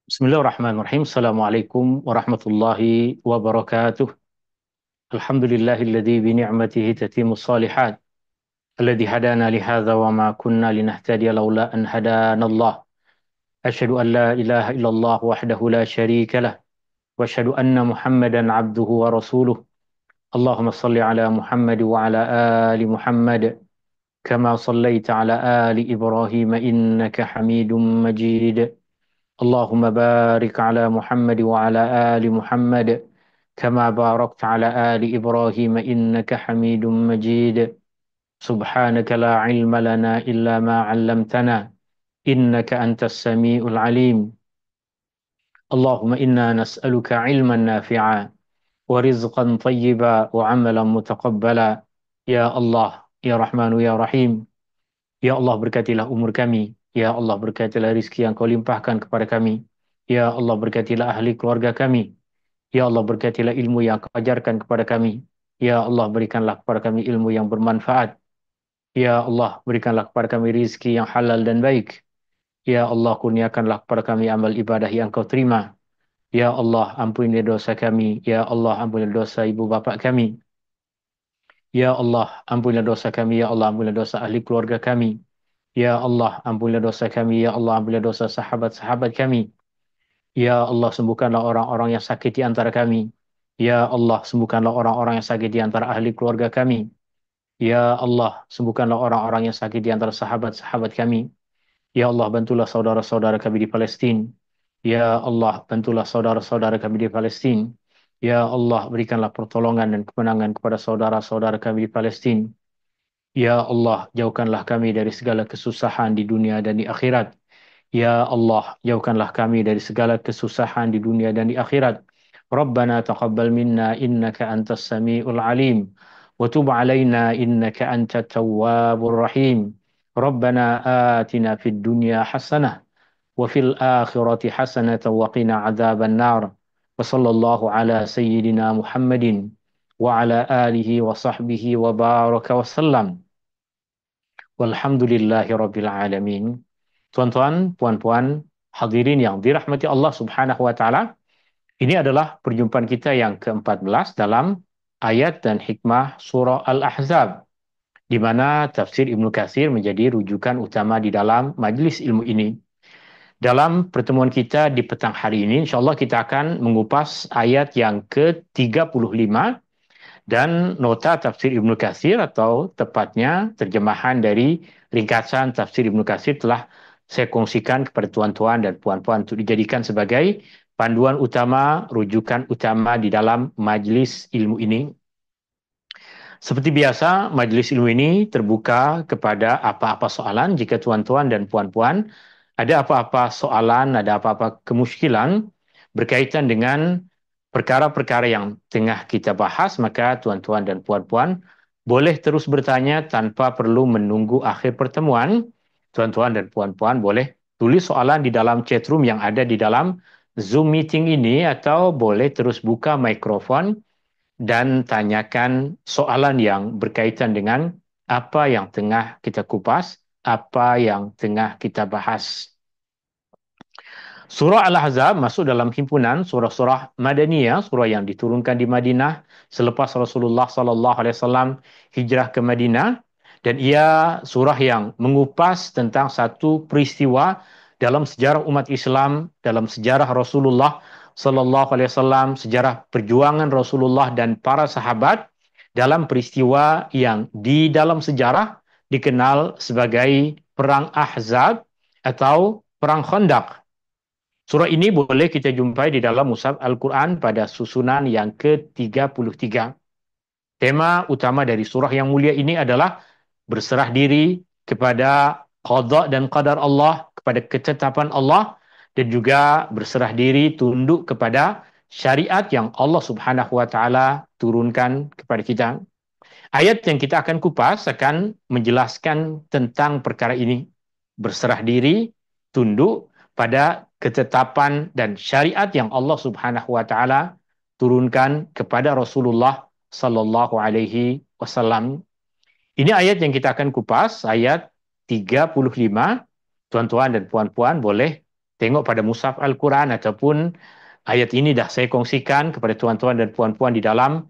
Bismillahirrahmanirrahim. Assalamualaikum warahmatullahi wabarakatuh. Alhamdulillahilladzi bi ni'matihi tatimmus shalihat. Alladzi hadana li hadza wa ma kunna linahtadiya laula an hadanallah. Asyhadu an la ilaha illallah wahdahu la syarika lah. Wa asyhadu anna Muhammadan abduhu wa rasuluh. Allahumma salli ala Muhammad wa ala ali Muhammad kama sallaita ala ali Ibrahim innaka Hamidum Majid. اللهم بارك على محمد وعلى آل محمد كما باركت على آل إبراهيم إنك حميد مجيد سبحانك لا علم لنا إلا ما علمتنا إنك أنت السميع العليم اللهم إنا نسألك علما نافعا ورزقا طيبا وعملا متقبلا يا الله يا رحمن يا رحيم. Ya Allah, berkatilah umur kami. Ya Allah, berkatilah rizki yang kau limpahkan kepada kami. Ya Allah, berkatilah ahli keluarga kami. Ya Allah, berkatilah ilmu yang kau ajarkan kepada kami. Ya Allah, berikanlah kepada kami ilmu yang bermanfaat. Ya Allah, berikanlah kepada kami rizki yang halal dan baik. Ya Allah, kurniakanlah kepada kami amal ibadah yang kau terima. Ya Allah, ampunilah dosa kami. Ya Allah, ampunilah dosa ibu bapa kami. Ya Allah, ampunilah dosa kami. Ya Allah, ampunilah dosa ahli keluarga kami. Ya Allah, ampunilah dosa kami. Ya Allah, ampunilah dosa sahabat-sahabat kami. Ya Allah, sembuhkanlah orang-orang yang sakit di antara kami. Ya Allah, sembuhkanlah orang-orang yang sakit di antara ahli keluarga kami. Ya Allah, sembuhkanlah orang-orang yang sakit di antara sahabat-sahabat kami. Ya Allah, bantulah saudara-saudara kami di Palestina. Ya Allah, bantulah saudara-saudara kami di Palestina. Ya Allah, berikanlah pertolongan dan kemenangan kepada saudara-saudara kami di Palestina. Ya Allah, jauhkanlah kami dari segala kesusahan di dunia dan di akhirat. Ya Allah, jauhkanlah kami dari segala kesusahan di dunia dan di akhirat. Rabbana taqabbal minna innaka antas samiul alim. Wa tub alaina innaka antat tawwabur rahim. Rabbana atina fid dunya hasanah wa fil akhirati hasanah wa qina adzaban nar. Wa sallallahu ala sayyidina Muhammadin wa ala alihi wa sahbihi wa baraka wa sallam. Walhamdulillahi alamin. Tuan-tuan, puan-puan, hadirin yang dirahmati Allah Subhanahu wa taala. Ini adalah perjumpaan kita yang ke-14 dalam ayat dan hikmah surah Al-Ahzab, di mana tafsir Ibnu Katsir menjadi rujukan utama di dalam majelis ilmu ini. Dalam pertemuan kita di petang hari ini, insyaallah kita akan mengupas ayat yang ke-35 dan nota tafsir Ibnu Katsir, atau tepatnya terjemahan dari ringkasan tafsir Ibnu Katsir, telah saya kongsikan kepada tuan-tuan dan puan-puan untuk dijadikan sebagai panduan utama, rujukan utama di dalam majlis ilmu ini. Seperti biasa, majelis ilmu ini terbuka kepada apa-apa soalan. Jika tuan-tuan dan puan-puan ada apa-apa soalan, ada apa-apa kemusykilan berkaitan dengan perkara-perkara yang tengah kita bahas, maka tuan-tuan dan puan-puan boleh terus bertanya tanpa perlu menunggu akhir pertemuan. Tuan-tuan dan puan-puan boleh tulis soalan di dalam chatroom yang ada di dalam Zoom meeting ini, atau boleh terus buka mikrofon dan tanyakan soalan yang berkaitan dengan apa yang tengah kita kupas, apa yang tengah kita bahas. Surah Al-Ahzab masuk dalam himpunan surah-surah Madaniyah, surah yang diturunkan di Madinah selepas Rasulullah sallallahu alaihi wasallam hijrah ke Madinah, dan ia surah yang mengupas tentang satu peristiwa dalam sejarah umat Islam, dalam sejarah Rasulullah sallallahu alaihi wasallam, sejarah perjuangan Rasulullah dan para sahabat dalam peristiwa yang di dalam sejarah dikenal sebagai Perang Ahzab atau Perang Khandaq. Surah ini boleh kita jumpai di dalam Mushaf Al-Quran pada susunan yang ke-33. Tema utama dari surah yang mulia ini adalah berserah diri kepada qada dan qadar Allah, kepada ketetapan Allah, dan juga berserah diri tunduk kepada syariat yang Allah Subhanahu wa taala turunkan kepada kita. Ayat yang kita akan kupas akan menjelaskan tentang perkara ini. Berserah diri, tunduk pada ketetapan dan syariat yang Allah Subhanahu wa taala turunkan kepada Rasulullah sallallahu alaihi wasallam. Ini ayat yang kita akan kupas, ayat 35. Tuan-tuan dan puan-puan boleh tengok pada mushaf Al-Quran ataupun ayat ini dah saya kongsikan kepada tuan-tuan dan puan-puan di dalam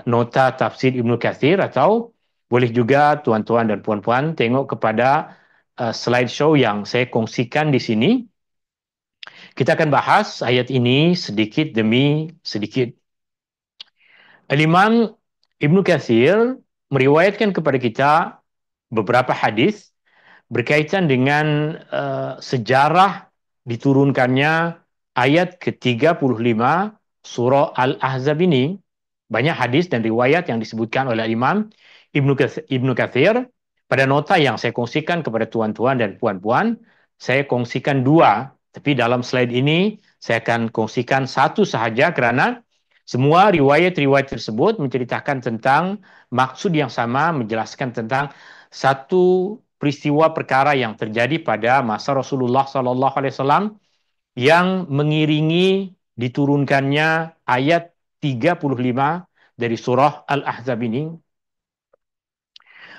nota tafsir Ibnu Katsir, atau boleh juga tuan-tuan dan puan-puan tengok kepada slideshow yang saya kongsikan di sini. Kita akan bahas ayat ini sedikit demi sedikit. Al-Imam Ibnu Katsir meriwayatkan kepada kita beberapa hadis berkaitan dengan sejarah diturunkannya ayat ke-35 surah Al-Ahzab ini. Banyak hadis dan riwayat yang disebutkan oleh Imam Ibnu Katsir. Pada nota yang saya kongsikan kepada tuan-tuan dan puan-puan, saya kongsikan dua, tapi dalam slide ini saya akan kongsikan satu sahaja kerana semua riwayat-riwayat tersebut menceritakan tentang maksud yang sama, menjelaskan tentang satu peristiwa perkara yang terjadi pada masa Rasulullah Sallallahu Alaihi Wasallam yang mengiringi diturunkannya ayat 35 dari surah Al-Ahzab ini.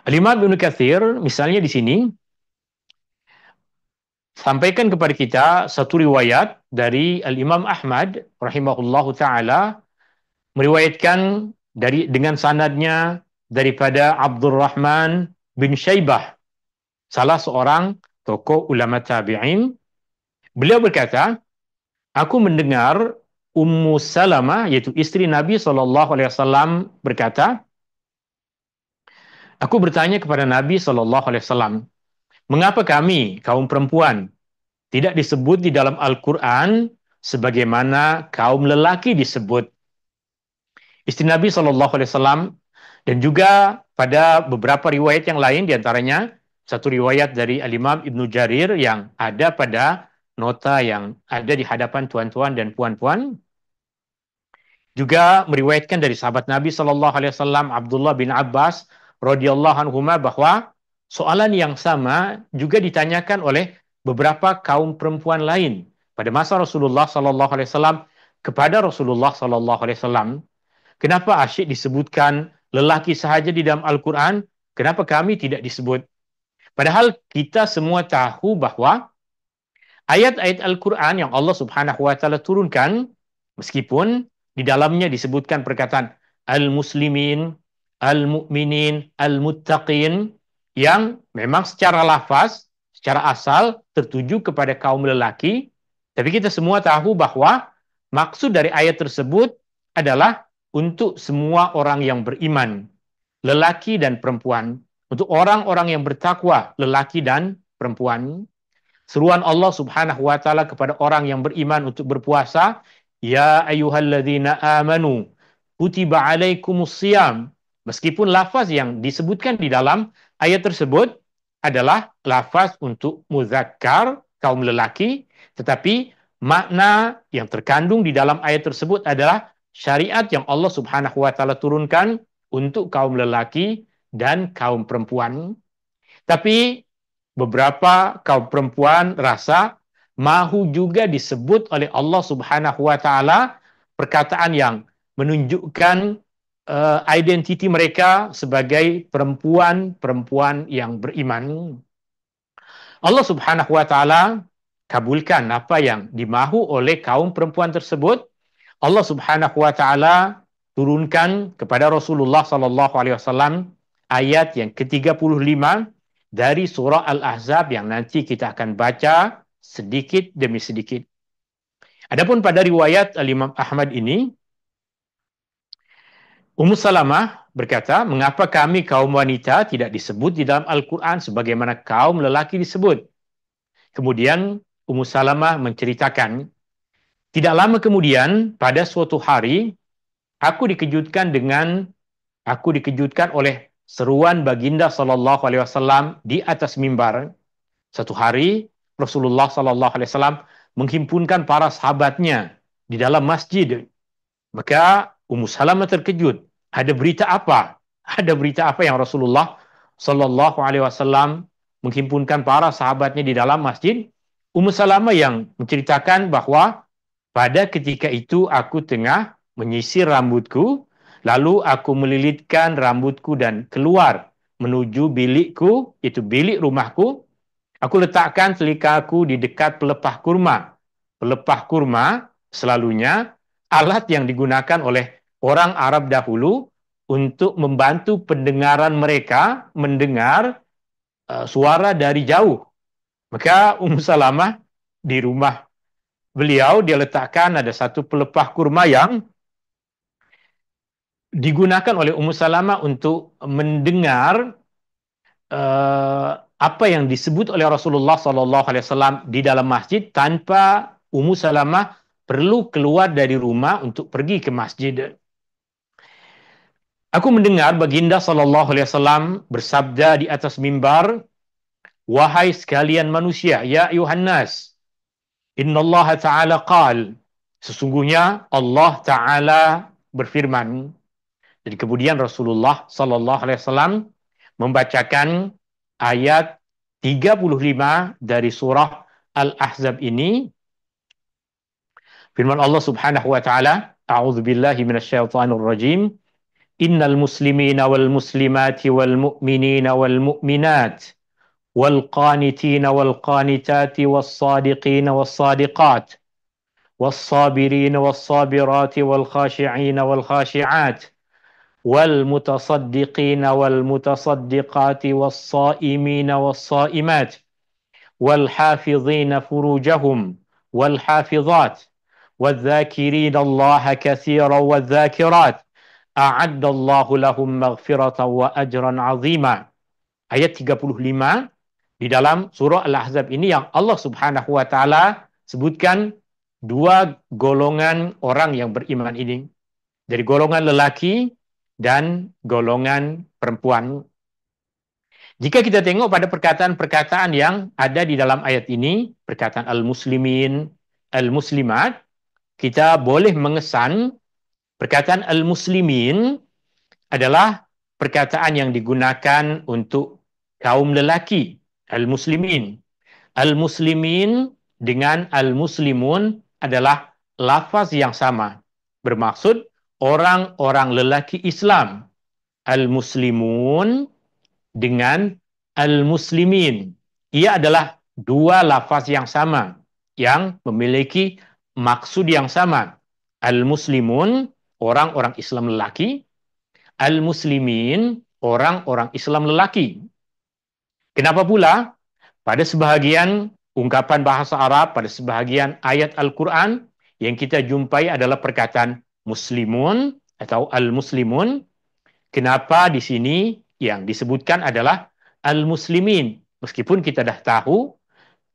Al-Imam Ibnu Katsir misalnya di sini sampaikan kepada kita satu riwayat dari Al-Imam Ahmad rahimahullahu taala, meriwayatkan dengan sanadnya daripada Abdurrahman bin Syaibah, salah seorang tokoh ulama tabi'in. Beliau berkata, aku mendengar Ummu Salamah, yaitu istri Nabi SAW, berkata, aku bertanya kepada Nabi SAW, mengapa kami, kaum perempuan, tidak disebut di dalam Al-Quran sebagaimana kaum lelaki disebut? Istri Nabi SAW, dan juga pada beberapa riwayat yang lain, diantaranya satu riwayat dari Al-Imam Ibnu Jarir yang ada pada nota yang ada di hadapan tuan-tuan dan puan-puan, juga meriwayatkan dari sahabat Nabi SAW Abdullah bin Abbas radhiyallahu anhuma bahwa soalan yang sama juga ditanyakan oleh beberapa kaum perempuan lain pada masa Rasulullah SAW kepada Rasulullah SAW. Kenapa asyik disebutkan lelaki sahaja di dalam Al-Quran? Kenapa kami tidak disebut? Padahal kita semua tahu bahwa ayat-ayat Al-Quran yang Allah Subhanahu wa taala turunkan, meskipun di dalamnya disebutkan perkataan al-muslimin, al-mu'minin, al-muttaqin, yang memang secara lafaz, secara asal tertuju kepada kaum lelaki, tapi kita semua tahu bahwa maksud dari ayat tersebut adalah untuk semua orang yang beriman, lelaki dan perempuan, untuk orang-orang yang bertakwa, lelaki dan perempuan. Seruan Allah Subhanahu wa taala kepada orang yang beriman untuk berpuasa, ya ayyuhalladzina amanu kutiba alaikumus shiyam. Meskipun lafaz yang disebutkan di dalam ayat tersebut adalah lafaz untuk muzakkar, kaum lelaki, tetapi makna yang terkandung di dalam ayat tersebut adalah syariat yang Allah Subhanahu wa taala turunkan untuk kaum lelaki dan kaum perempuan. Tapi beberapa kaum perempuan rasa mahu juga disebut oleh Allah Subhanahu wa taala perkataan yang menunjukkan identiti mereka sebagai perempuan-perempuan yang beriman. Allah Subhanahu wa taala kabulkan apa yang dimahu oleh kaum perempuan tersebut. Allah Subhanahu wa taala turunkan kepada Rasulullah sallallahu alaihi wasallam ayat yang ke-35 dari surah Al-Ahzab yang nanti kita akan baca sedikit demi sedikit. Adapun pada riwayat Al-Imam Ahmad ini, Ummu Salamah berkata, mengapa kami kaum wanita tidak disebut di dalam Al-Quran sebagaimana kaum lelaki disebut? Kemudian Ummu Salamah menceritakan, tidak lama kemudian pada suatu hari, aku dikejutkan oleh seruan baginda sallallahu alaihi wasallam di atas mimbar. Satu hari Rasulullah sallallahu alaihi wasallam menghimpunkan para sahabatnya di dalam masjid. Maka Ummu Salamah terkejut. Ada berita apa? Ada berita apa yang Rasulullah sallallahu alaihi wasallam menghimpunkan para sahabatnya di dalam masjid? Ummu Salamah yang menceritakan bahwa pada ketika itu aku tengah menyisir rambutku, lalu aku melilitkan rambutku dan keluar menuju bilikku, itu bilik rumahku. Aku letakkan telikaku di dekat pelepah kurma. Pelepah kurma selalunya alat yang digunakan oleh orang Arab dahulu untuk membantu pendengaran mereka mendengar suara dari jauh. Maka Salamah di rumah beliau dia letakkan ada satu pelepah kurma yang digunakan oleh Salamah untuk mendengar apa yang disebut oleh Rasulullah SAW di dalam masjid tanpa Salamah perlu keluar dari rumah untuk pergi ke masjid. Aku mendengar baginda SAW bersabda di atas mimbar, wahai sekalian manusia, ya ayuhan nas, innallaha ta'ala qal, sesungguhnya Allah Ta'ala berfirman. Jadi kemudian Rasulullah SAW membacakan ayat 35 dari surah Al-Ahzab ini. Firman Allah Subhanahu wa taala, A'udzu billahi minasyaitonir rajim. Innal muslimina wal muslimati wal mu'minina wal mu'minat wal qanitina wal qanitati was sadiqina was sadiqat was sabirina was sabirati wal khashi'ina wal khashi'at والمتصدقين والمتصدقات والصائمين والصائمات والحافظين فروجهم والحافظات والذاكرين الله كثيرا والذاكرات أعد الله لهم مغفرة وأجرا عظيما. Ayat 35 di dalam surah Al-Ahzab ini yang Allah Subhanahu wa taala sebutkan dua golongan orang yang beriman ini. Dari golongan lelaki dan golongan perempuan. Jika kita tengok pada perkataan-perkataan yang ada di dalam ayat ini, perkataan al-muslimin, al-muslimat, kita boleh mengesan perkataan al-muslimin adalah perkataan yang digunakan untuk kaum lelaki, al-muslimin. Al-muslimin dengan al-muslimun adalah lafaz yang sama. Bermaksud orang-orang lelaki Islam. Al-muslimun dengan al-muslimin. Ia adalah dua lafaz yang sama yang memiliki maksud yang sama. Al-muslimun, orang-orang Islam lelaki. Al-muslimin, orang-orang Islam lelaki. Kenapa pula? Pada sebahagian ungkapan bahasa Arab, pada sebahagian ayat Al-Quran, yang kita jumpai adalah perkataan muslimun atau al-muslimun. Kenapa di sini yang disebutkan adalah al-muslimin? Meskipun kita dah tahu,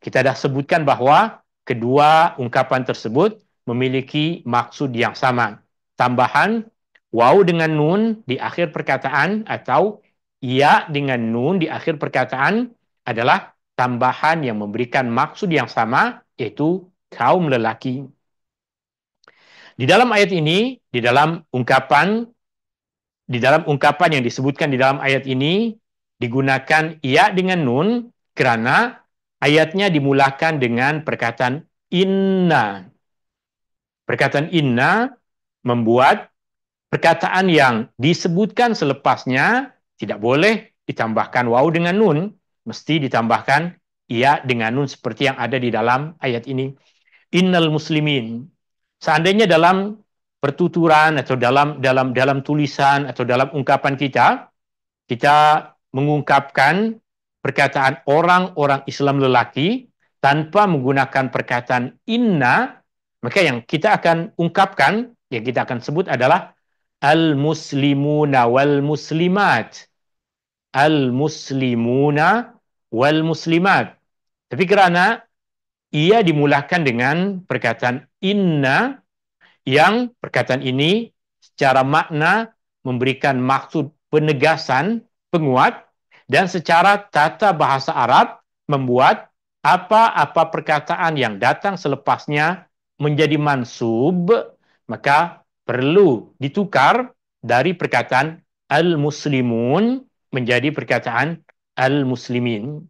kita dah sebutkan bahwa kedua ungkapan tersebut memiliki maksud yang sama. Tambahan waw dengan nun di akhir perkataan atau ya dengan nun di akhir perkataan adalah tambahan yang memberikan maksud yang sama, yaitu kaum lelaki. Di dalam ayat ini, di dalam ungkapan yang disebutkan di dalam ayat ini digunakan ya dengan nun kerana ayatnya dimulakan dengan perkataan inna. Perkataan inna membuat perkataan yang disebutkan selepasnya tidak boleh ditambahkan waw dengan nun, mesti ditambahkan ya dengan nun seperti yang ada di dalam ayat ini. Innal muslimin. Seandainya dalam pertuturan atau dalam tulisan atau dalam ungkapan kita mengungkapkan perkataan orang-orang Islam lelaki tanpa menggunakan perkataan inna, maka yang kita akan ungkapkan, yang kita akan sebut adalah al-muslimuna wal muslimat. Al-muslimuna wal muslimat. Tapi kerana ia dimulakan dengan perkataan inna, yang perkataan ini secara makna memberikan maksud penegasan, penguat, dan secara tata bahasa Arab membuat apa-apa perkataan yang datang selepasnya menjadi mansub, maka perlu ditukar dari perkataan al-muslimun menjadi perkataan al-muslimin.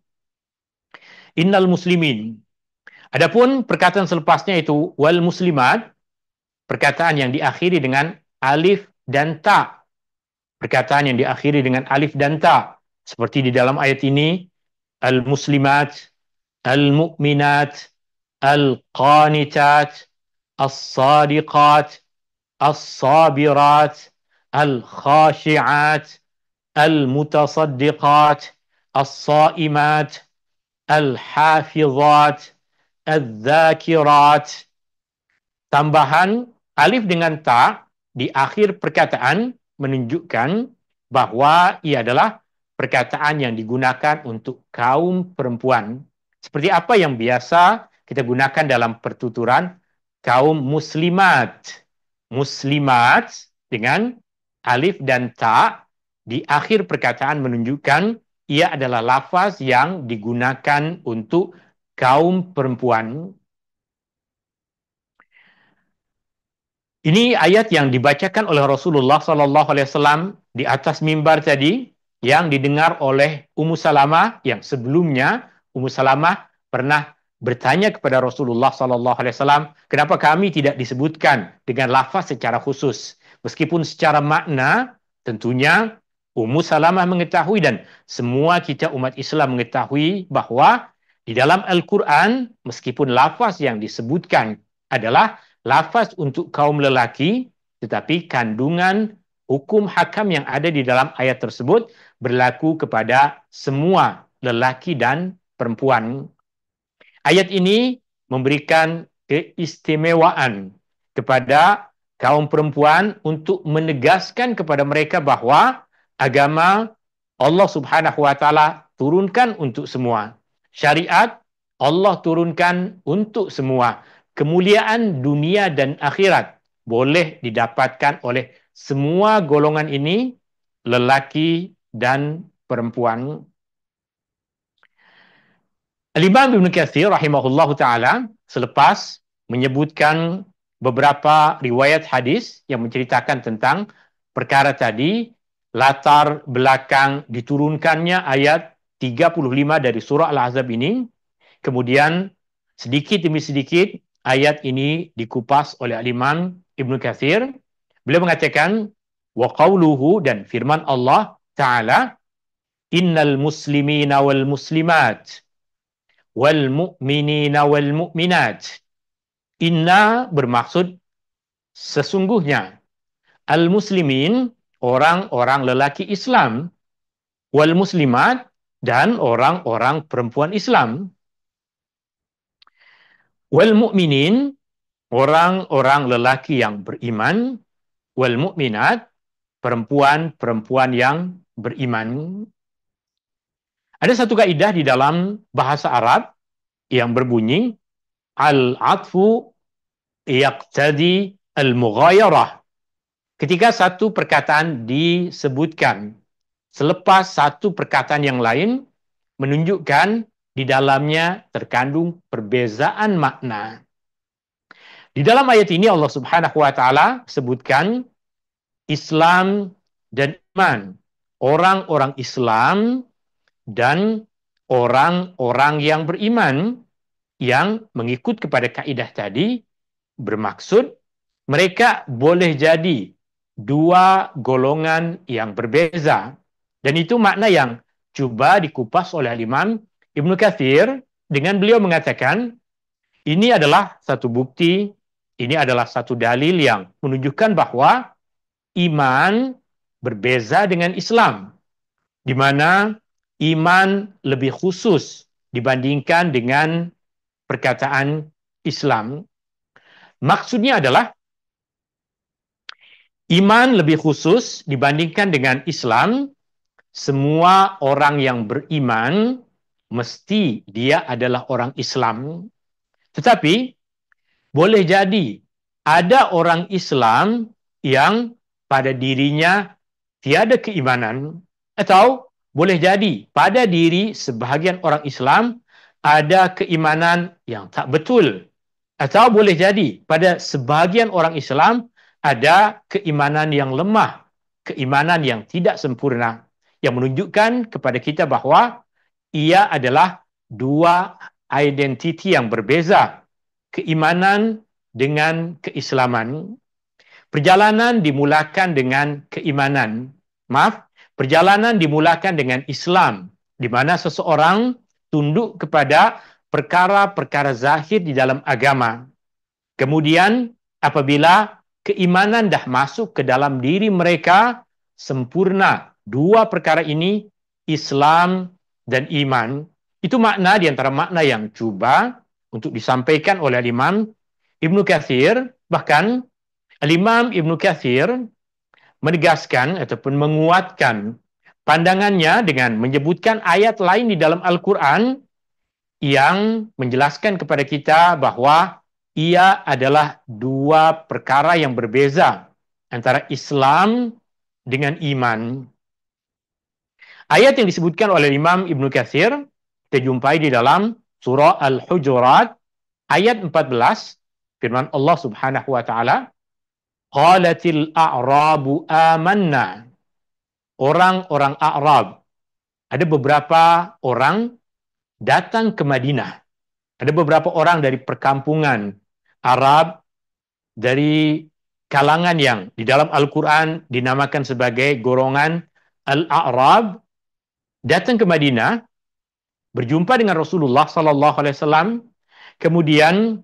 Innal muslimin. Adapun perkataan selepasnya itu wal muslimat, perkataan yang diakhiri dengan alif dan ta. Perkataan yang diakhiri dengan alif dan ta. Seperti di dalam ayat ini, al-muslimat, al-mu'minat, al-qanitat, as-sadiqat, as-sabirat, al-khashi'at, al-mutasaddiqat, as-saimat, al-hafizat, al-dhakirat. Tambahan alif dengan ta di akhir perkataan menunjukkan bahwa ia adalah perkataan yang digunakan untuk kaum perempuan. Seperti apa yang biasa kita gunakan dalam pertuturan kaum muslimat. Muslimat dengan alif dan ta di akhir perkataan menunjukkan ia adalah lafaz yang digunakan untuk kaum perempuan. Ini ayat yang dibacakan oleh Rasulullah Sallallahu Alaihi Wasallam di atas mimbar tadi, yang didengar oleh Ummu Salamah, yang sebelumnya Ummu Salamah pernah bertanya kepada Rasulullah Sallallahu Alaihi Wasallam, kenapa kami tidak disebutkan dengan lafaz secara khusus, meskipun secara makna tentunya Ummu Salamah mengetahui dan semua kita umat Islam mengetahui bahwa di dalam Al-Quran, meskipun lafaz yang disebutkan adalah lafaz untuk kaum lelaki, tetapi kandungan hukum hakam yang ada di dalam ayat tersebut berlaku kepada semua lelaki dan perempuan. Ayat ini memberikan keistimewaan kepada kaum perempuan untuk menegaskan kepada mereka bahwa agama Allah Subhanahu wa taala turunkan untuk semua. Syariat Allah turunkan untuk semua. Kemuliaan dunia dan akhirat boleh didapatkan oleh semua golongan ini, lelaki dan perempuan. Al-Imam Ibn Katsir rahimahullahu taala selepas menyebutkan beberapa riwayat hadis yang menceritakan tentang perkara tadi, latar belakang diturunkannya ayat 35 dari surah Al-Ahzab ini, kemudian sedikit demi sedikit ayat ini dikupas oleh Al-Imam Ibn Katsir. Beliau mengatakan, wa qawluhu, dan firman Allah Ta'ala, innal muslimina wal muslimat wal mu'minina wal mu'minat. Inna bermaksud sesungguhnya. Al-muslimin, orang-orang lelaki Islam. Wal muslimat, dan orang-orang perempuan Islam. Wal mu'minin, orang-orang lelaki yang beriman. Wal mu'minat, perempuan-perempuan yang beriman. Ada satu kaidah di dalam bahasa Arab yang berbunyi al-atfu yaqtadi al-mughayarah. Ketika satu perkataan disebutkan selepas satu perkataan yang lain, menunjukkan di dalamnya terkandung perbezaan makna. Di dalam ayat ini Allah Subhanahu wa taala sebutkan Islam dan iman. Orang-orang Islam dan orang-orang yang beriman yang mengikut kepada kaidah tadi bermaksud mereka boleh jadi dua golongan yang berbeza. Dan itu makna yang coba dikupas oleh Imam Ibn Katsir dengan beliau mengatakan ini adalah satu bukti, ini adalah satu dalil yang menunjukkan bahwa iman berbeza dengan Islam, di mana iman lebih khusus dibandingkan dengan perkataan Islam. Maksudnya adalah iman lebih khusus dibandingkan dengan Islam. Semua orang yang beriman mesti dia adalah orang Islam. Tetapi boleh jadi ada orang Islam yang pada dirinya tiada keimanan, atau boleh jadi pada diri sebahagian orang Islam ada keimanan yang tak betul, atau boleh jadi pada sebahagian orang Islam ada keimanan yang lemah, keimanan yang tidak sempurna, yang menunjukkan kepada kita bahwa ia adalah dua identiti yang berbeza, keimanan dengan keislaman. Perjalanan dimulakan dengan keimanan. Perjalanan dimulakan dengan Islam, di mana seseorang tunduk kepada perkara-perkara zahir di dalam agama. Kemudian apabila keimanan dah masuk ke dalam diri mereka sempurna, dua perkara ini, Islam dan iman, itu makna di antara makna yang cuba untuk disampaikan oleh Imam Ibnu Katsir. Bahkan Imam Ibnu Katsir menegaskan ataupun menguatkan pandangannya dengan menyebutkan ayat lain di dalam Al-Quran yang menjelaskan kepada kita bahwa ia adalah dua perkara yang berbeza antara Islam dengan iman. Ayat yang disebutkan oleh Imam Ibnu Katsir kita jumpai di dalam surah Al-Hujurat ayat 14, firman Allah Subhanahu wa taala, qalatil a'rabu amanna. Orang-orang Arab, ada beberapa orang datang ke Madinah. Ada beberapa orang dari perkampungan Arab, dari kalangan yang di dalam Al-Quran dinamakan sebagai golongan Al-A'rab, datang ke Madinah, berjumpa dengan Rasulullah Sallallahu Alaihi Wasallam, kemudian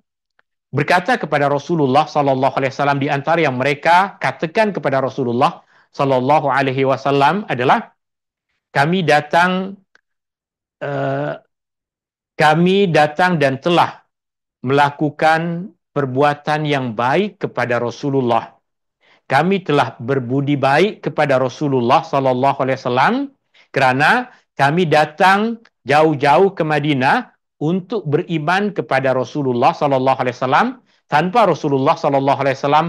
berkata kepada Rasulullah Sallallahu Alaihi Wasallam, di antara yang mereka katakan kepada Rasulullah Sallallahu Alaihi Wasallam adalah, kami datang eh, kami datang dan telah melakukan perbuatan yang baik kepada Rasulullah. Kami telah berbudi baik kepada Rasulullah Sallallahu Alaihi Wasallam kerana kami datang jauh-jauh ke Madinah untuk beriman kepada Rasulullah Sallallahu Alaihi Wasallam tanpa Rasulullah Sallallahu Alaihi Wasallam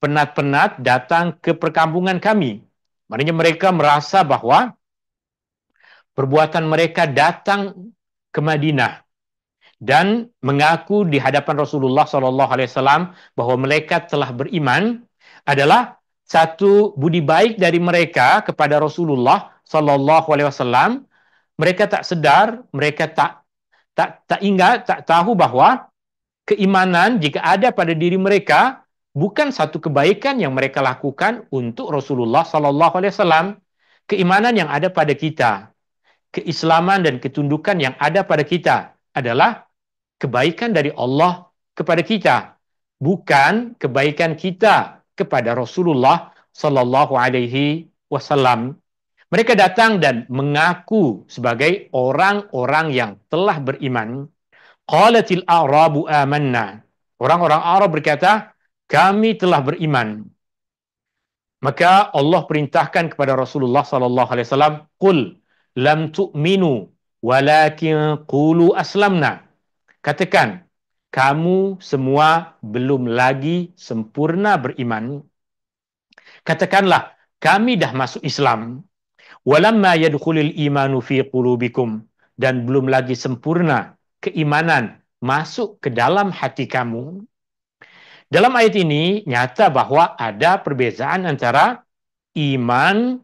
penat-penat datang ke perkampungan kami. Maknanya mereka merasa bahwa perbuatan mereka datang ke Madinah dan mengaku di hadapan Rasulullah SAW bahwa mereka telah beriman adalah satu budi baik dari mereka kepada Rasulullah SAW. Mereka tak sedar, mereka tak ingat, tak tahu bahwa keimanan jika ada pada diri mereka bukan satu kebaikan yang mereka lakukan untuk Rasulullah SAW. Keimanan yang ada pada kita, keislaman dan ketundukan yang ada pada kita adalah kebaikan dari Allah kepada kita, bukan kebaikan kita kepada Rasulullah Sallallahu Alaihi Wasallam. Mereka datang dan mengaku sebagai orang-orang yang telah beriman. Qalatil a'rabu amanna. Orang-orang Arab berkata, kami telah beriman. Maka Allah perintahkan kepada Rasulullah Sallallahu Alaihi Wasallam, qul lam tu'minu walakin qulu aslamna. Katakan, kamu semua belum lagi sempurna beriman. Katakanlah, kami dah masuk Islam. Walamma yadkhulul imanu fi qulubikum, dan belum lagi sempurna keimanan masuk ke dalam hati kamu. Dalam ayat ini nyata bahwa ada perbezaan antara iman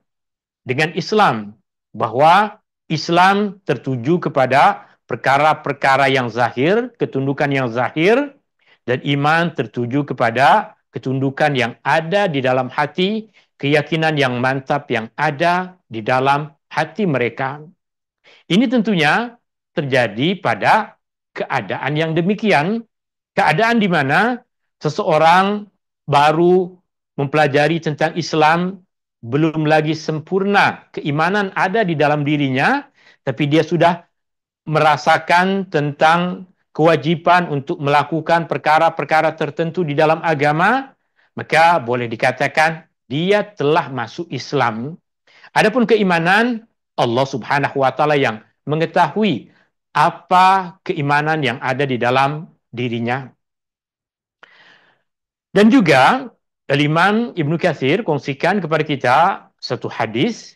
dengan Islam, bahwa Islam tertuju kepada perkara-perkara yang zahir, ketundukan yang zahir, dan iman tertuju kepada ketundukan yang ada di dalam hati, keyakinan yang mantap yang ada di dalam hati mereka. Ini tentunya terjadi pada keadaan yang demikian, keadaan di mana seseorang baru mempelajari tentang Islam, belum lagi sempurna keimanan ada di dalam dirinya, tapi dia sudah merasakan tentang kewajiban untuk melakukan perkara-perkara tertentu di dalam agama, maka boleh dikatakan dia telah masuk Islam. Adapun keimanan, Allah Subhanahu wa taala yang mengetahui apa keimanan yang ada di dalam dirinya. Dan juga Imam Ibnu Katsir kongsikan kepada kita satu hadis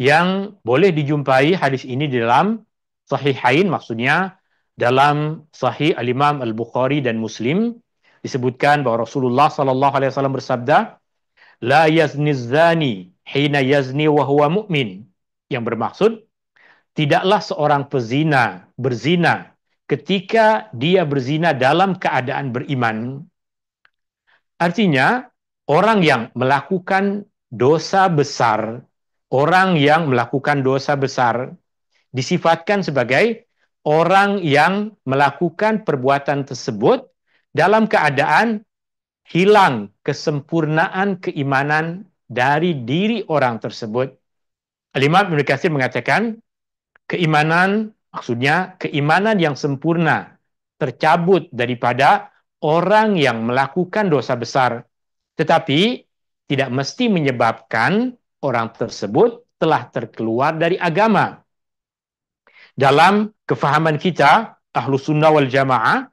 yang boleh dijumpai hadis ini di dalam Sahihain, maksudnya dalam Sahih Al-Imam Al-Bukhari dan Muslim, disebutkan bahwa Rasulullah sallallahu alaihi wasallam bersabda, la yazni zani hina yazni wa huwa mu'min, yang bermaksud tidaklah seorang pezina berzina ketika dia berzina dalam keadaan beriman. Artinya, orang yang melakukan dosa besar, orang yang melakukan dosa besar disifatkan sebagai orang yang melakukan perbuatan tersebut dalam keadaan hilang kesempurnaan keimanan dari diri orang tersebut. Al-Imam Ibnu Katsir mengatakan, keimanan maksudnya keimanan yang sempurna tercabut daripada orang yang melakukan dosa besar. Tetapi tidak mesti menyebabkan orang tersebut telah terkeluar dari agama. Dalam kefahaman kita, Ahlus Sunnah wal Jamaah,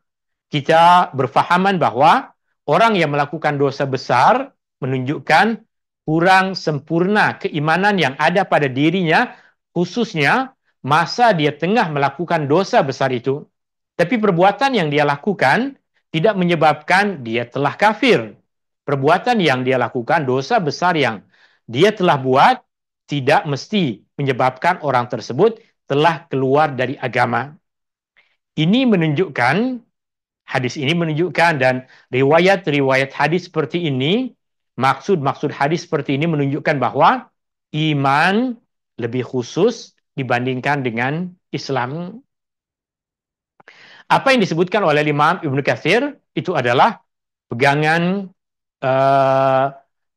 kita berfahaman bahwa orang yang melakukan dosa besar menunjukkan kurang sempurna keimanan yang ada pada dirinya, khususnya masa dia tengah melakukan dosa besar itu. Tapi perbuatan yang dia lakukan tidak menyebabkan dia telah kafir. Perbuatan yang dia lakukan, dosa besar yang dia telah buat, tidak mesti menyebabkan orang tersebut telah keluar dari agama. Ini menunjukkan, hadis ini menunjukkan, dan riwayat-riwayat hadis seperti ini, maksud-maksud hadis seperti ini menunjukkan bahwa iman lebih khusus dibandingkan dengan Islam. Apa yang disebutkan oleh Imam Ibnu Katsir itu adalah pegangan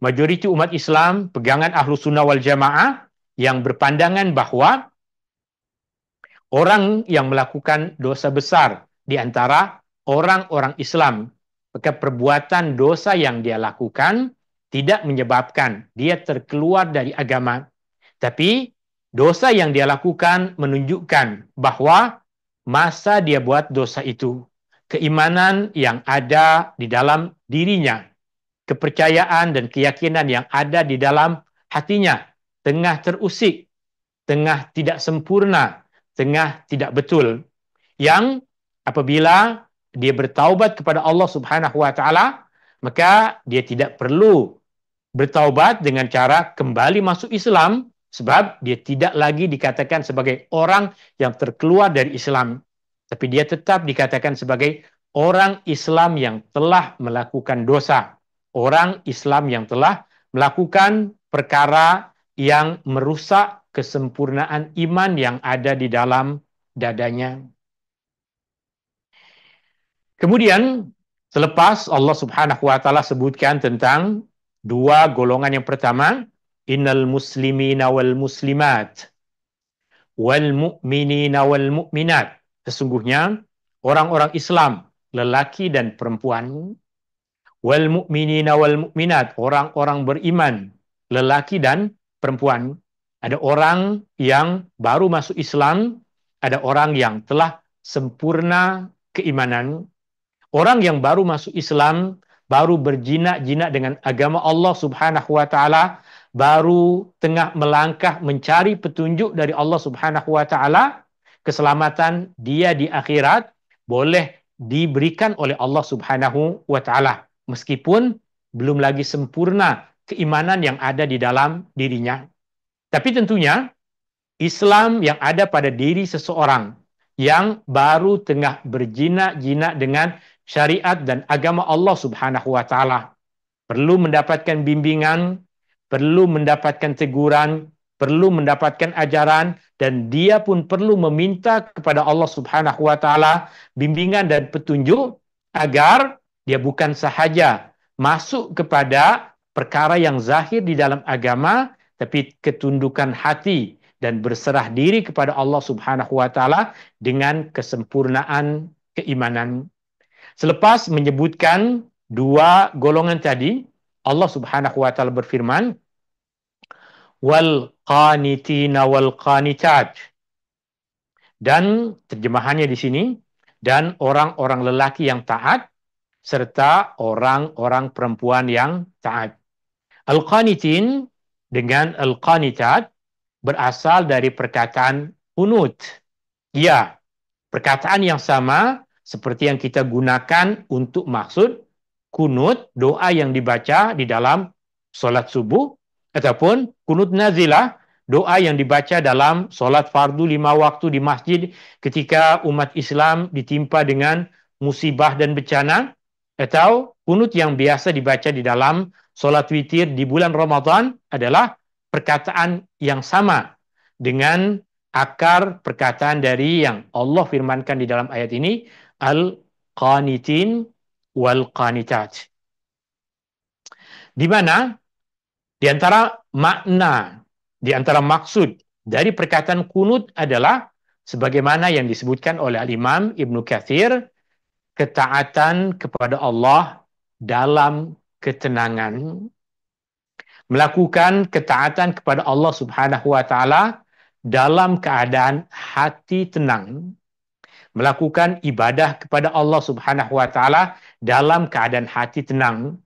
majoriti umat Islam, pegangan Ahlus Sunnah wal Jamaah yang berpandangan bahwa orang yang melakukan dosa besar di antara orang-orang Islam, maka perbuatan dosa yang dia lakukan tidak menyebabkan dia terkeluar dari agama. Tapi dosa yang dia lakukan menunjukkan bahwa masa dia buat dosa itu, keimanan yang ada di dalam dirinya, kepercayaan dan keyakinan yang ada di dalam hatinya tengah terusik, tengah tidak sempurna, tengah tidak betul. Yang apabila dia bertaubat kepada Allah Subhanahu wa taala, maka dia tidak perlu bertaubat dengan cara kembali masuk Islam, sebab dia tidak lagi dikatakan sebagai orang yang terkeluar dari Islam, tapi dia tetap dikatakan sebagai orang Islam yang telah melakukan dosa, orang Islam yang telah melakukan perkara yang merusak kesempurnaan iman yang ada di dalam dadanya. Kemudian selepas Allah Subhanahu wa taala sebutkan tentang dua golongan, yang pertama, innal muslimina wal muslimat wal mu'minina wal mu'minat, sesungguhnya orang-orang Islam, lelaki dan perempuan, wal mu'minina wal mu'minat, orang-orang beriman, lelaki dan perempuan. Ada orang yang baru masuk Islam, ada orang yang telah sempurna keimanan. Orang yang baru masuk Islam, baru berjinak-jinak dengan agama Allah Subhanahu wa taala, baru tengah melangkah mencari petunjuk dari Allah Subhanahu wa taala, keselamatan dia di akhirat boleh diberikan oleh Allah Subhanahu wa taala, meskipun belum lagi sempurna keimanan yang ada di dalam dirinya. Tapi tentunya Islam yang ada pada diri seseorang yang baru tengah berjinak-jinak dengan syariat dan agama Allah Subhanahu wa taala perlu mendapatkan bimbingan, perlu mendapatkan teguran, perlu mendapatkan ajaran, dan dia pun perlu meminta kepada Allah Subhanahu wa taala bimbingan dan petunjuk agar dia bukan sahaja masuk kepada perkara yang zahir di dalam agama, tapi ketundukan hati dan berserah diri kepada Allah Subhanahu wa taala dengan kesempurnaan keimanan. Selepas menyebutkan dua golongan tadi, Allah Subhanahu wa taala berfirman, wal qanitina wal qanitat, dan terjemahannya di sini, dan orang-orang lelaki yang taat serta orang-orang perempuan yang taat. Al-qanitin dengan al-qanitat berasal dari perkataan kunut. Ya, perkataan yang sama seperti yang kita gunakan untuk maksud kunut, doa yang dibaca di dalam solat subuh, ataupun kunut nazilah, doa yang dibaca dalam solat fardu 5 waktu di masjid ketika umat Islam ditimpa dengan musibah dan bencana, atau kunut yang biasa dibaca di dalam solat witir di bulan Ramadan adalah perkataan yang sama dengan akar perkataan dari yang Allah firmankan di dalam ayat ini, al-qanitin wal-qanitat. Di mana di antara makna, di antara maksud dari perkataan kunut adalah sebagaimana yang disebutkan oleh Al-Imam Ibnu Katsir, ketaatan kepada Allah dalam ketenangan. Melakukan ketaatan kepada Allah Subhanahu wa taala dalam keadaan hati tenang. Melakukan ibadah kepada Allah Subhanahu wa taala dalam keadaan hati tenang,